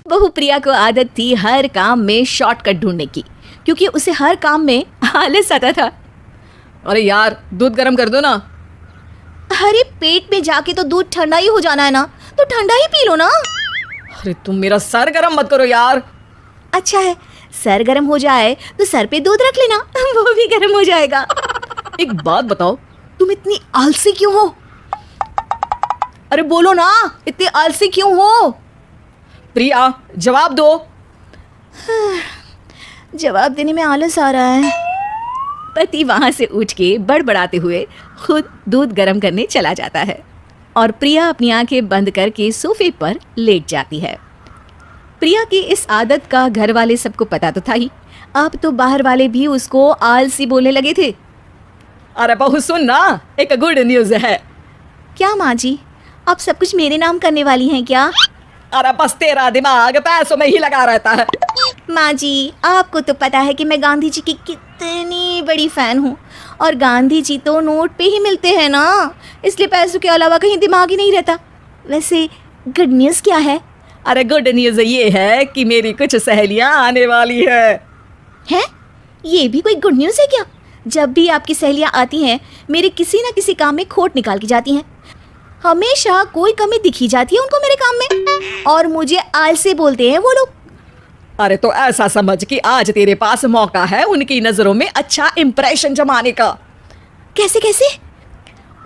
बहू प्रिया को आदत थी हर काम में शॉर्टकट ढूंढने की, क्योंकि उसे हर काम में आलस आता था। अरे यार, दूध गर्म कर दो ना। अरे पेट में जाके तो दूध ठंडा ही हो जाना है ना, तो ठंडा ही पी लो ना। अरे तुम मेरा सर गर्म मत करो यार। अच्छा है, सर गर्म हो जाए तो सर पे दूध रख लेना, वो भी गर्म हो जाएगा। एक बात बताओ, तुम इतनी आलसी क्यों हो? अरे बोलो ना, इतनी आलसी क्यों हो? प्रिया जवाब दो। जवाब देने में आलस आ रहा है। पति वहां से उठ के बड़बड़ाते हुए खुद दूध गर्म करने चला जाता है और प्रिया अपनी आंखें बंद करके सोफे पर लेट जाती है। प्रिया की इस आदत का घर वाले सबको पता तो था ही, अब तो बाहर वाले भी उसको आलसी बोलने लगे थे। अरे बहू सुन ना, एक गुड न्यूज है। क्या माँ जी, आप सब कुछ मेरे नाम करने वाली हैं क्या? अरे बस तेरा दिमाग पैसों में ही लगा रहता है। माँ जी, आपको तो पता है कि मैं गांधी जी की कितनी बड़ी फैन हूँ, और गांधी जी तो नोट पे ही मिलते हैं ना, इसलिए पैसों के अलावा कहीं दिमाग ही नहीं रहता। वैसे गुड न्यूज़ क्या है? अरे गुड न्यूज ये है कि मेरी कुछ सहेलियां आने वाली है। हैं? ये भी कोई गुड न्यूज़ है क्या? जब भी आपकी सहेलियां आती हैं, मेरे किसी न किसी काम में खोट निकाल के जाती हैं। हमेशा कोई कमी दिखी जाती है उनको मेरे काम में, और मुझे आलसी बोलते हैं वो लोग। अरे तो ऐसा समझ कि आज तेरे पास मौका है उनकी नजरों में अच्छा इंप्रेशन जमाने का। कैसे कैसे?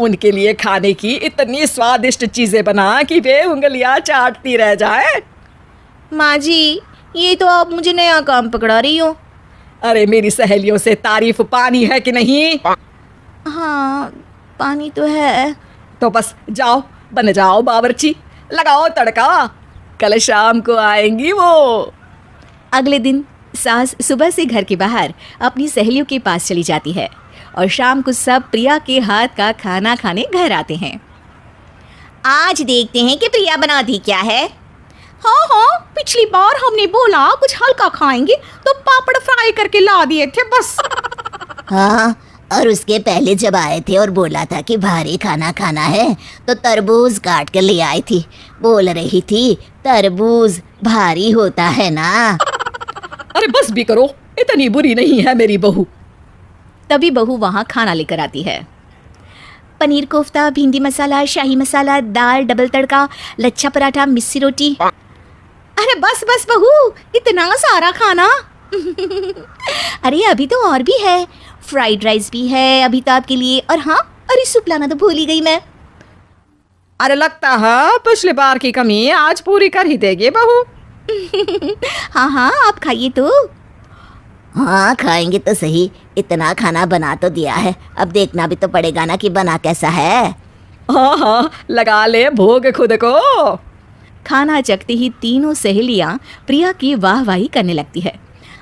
उनके लिए खाने की इतनी स्वादिष्ट चीजें बना कि वे उंगलियां चाटती रह जाए। माँ जी, ये तो आप मुझे नया काम पकड़ा रही हो। अरे मेरी सहेलियों से तारीफ पानी है कि नहीं? हाँ, पानी तो है। तो बस जाओ, बन जाओ बावर्ची, लगाओ तड़का, कल शाम को आएंगी वो। अगले दिन सास सुबह से घर के बाहर अपनी सहेलियों के पास चली जाती है और शाम को सब प्रिया के हाथ का खाना खाने घर आते हैं। आज देखते हैं कि प्रिया बनाती क्या है। हाँ हाँ, पिछली बार हमने बोला कुछ हल्का खाएंगे तो पापड़ फ्राई करके ला दिए थे बस। हाँ, और उसके पहले जब आए थे और बोला था कि भारी खाना खाना है तो तरबूज काट कर ले आई थी। बोल रही थी तरबूज भारी होता है ना। अरे बस भी करो, इतनी बुरी नहीं है मेरी बहू। तभी बहू वहाँ खाना लेकर आती है। पनीर कोफ्ता, भिंडी मसाला, शाही मसाला, दाल, डबल तड़का, लच्छा पराठा, मिस्सी रोटी। अरे बस बस बहू, इतना सारा खाना। अरे अभी तो और भी है, फ्राइड राइस भी है अभी तो आपके लिए, और हाँ, अरे सूप लाना तो भूल ही गई मैं। अरे लगता है पिछले बार की कमी आज पूरी कर ही देगी बहू। हाँ हाँ, आप खाइए तो। हाँ खाएंगे तो सही, इतना खाना बना तो दिया है, अब देखना भी तो पड़ेगा ना कि बना कैसा है। हाँ हाँ, लगा ले भोग खुद को। खाना चखते ही तीनों सहेलियां प्रिया की वाहवाही करने लगती है।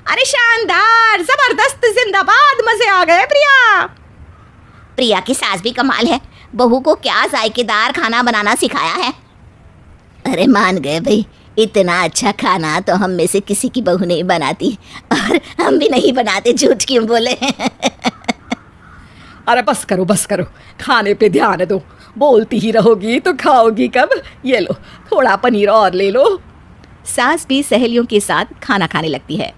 अरे शानदार, जबरदस्त, जिंदाबाद, मजे आ गए प्रिया। प्रिया की सास भी कमाल है, बहू को क्या जायकेदार खाना बनाना सिखाया है। अरे मान गए भाई, इतना अच्छा खाना तो हम में से किसी की बहू नहीं बनाती, और हम भी नहीं बनाते, झूठ क्यों बोले। अरे बस करो, खाने पे ध्यान दो, बोलती ही रहोगी तो खाओगी कब। ये लो, थोड़ा पनीर और ले लो। सास भी सहेलियों के साथ खाना खाने लगती है,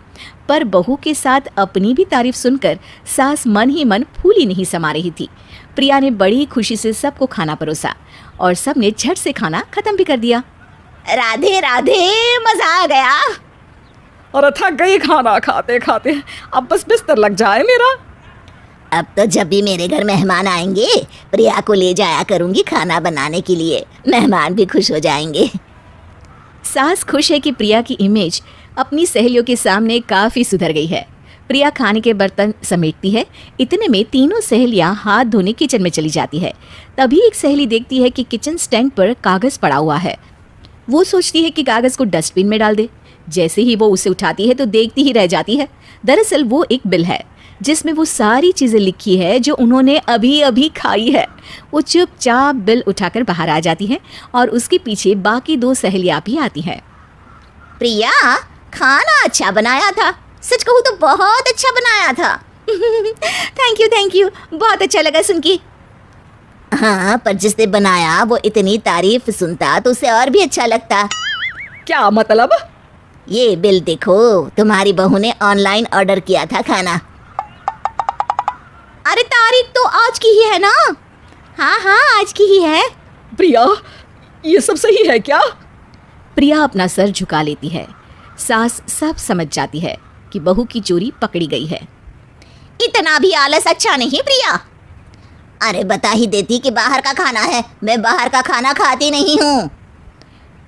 पर बहू के साथ अपनी भी तारीफ सुनकर सास मन ही मन फूली नहीं समा रही थी। प्रिया ने बड़ी खुशी से सबको खाना परोसा और सब ने झट से खाना खत्म भी कर दिया। राधे राधे, मजा आ गया। और थक गई खाना खाते खाते, अब बस बिस्तर लग जाए मेरा। अब तो जब भी मेरे घर मेहमान आएंगे प्रिया को ले जाया करूंगी खाना बनाने के लिए, मेहमान भी खुश हो जाएंगे। सास खुश है कि प्रिया की इमेज अपनी सहेलियों के सामने काफ़ी सुधर गई है। प्रिया खाने के बर्तन समेटती है, इतने में तीनों सहेलियां हाथ धोने किचन में चली जाती है। तभी एक सहेली देखती है कि किचन स्टैंड पर कागज़ पड़ा हुआ है। वो सोचती है कि कागज़ को डस्टबिन में डाल दे। जैसे ही वो उसे उठाती है तो देखती ही रह जाती है। दरअसल वो एक बिल है जिसमें वो सारी चीज़ें लिखी है जो उन्होंने अभी अभी खाई है। वो चुपचाप बिल उठाकर बाहर आ जाती है और उसके पीछे बाकी दो सहेलियां भी आती हैं। प्रिया, खाना अच्छा बनाया था, सच कहूँ तो बहुत अच्छा बनाया था। थैंक यू, बहुत अच्छा लगा सुन के। हाँ, पर जिसने बनाया वो इतनी तारीफ सुनता तो उसे और भी अच्छा लगता। क्या मतलब? ये बिल देखो, तुम्हारी बहू ने ऑनलाइन ऑर्डर किया था खाना। अरे तारीख तो आज की ही है ना? हाँ हाँ, आज की ही है। प्रिया, ये सब सही है क्या? प्रिया अपना सर झुका लेती है। सास सब समझ जाती है कि बहू की चोरी पकड़ी गई है। इतना भी आलस अच्छा नहीं प्रिया। अरे बता ही देती कि बाहर का खाना है, मैं बाहर का खाना खाती नहीं हूँ।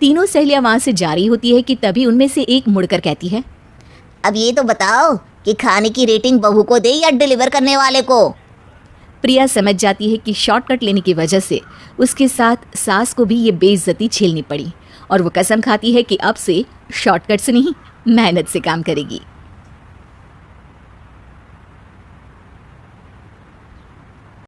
तीनों सहेलियां वहां से जा रही होती है कि तभी उनमें से एक मुड़कर कहती है, अब ये तो बताओ कि खाने की रेटिंग बहू को दे या डिलीवर करने वाले को। प्रिया समझ जाती है कि शॉर्टकट लेने की वजह से उसके साथ सास को भी ये बेइज्जती झेलनी पड़ी और वो कसम खाती है कि अब से शॉर्टकट से नहीं, मेहनत से काम करेगी।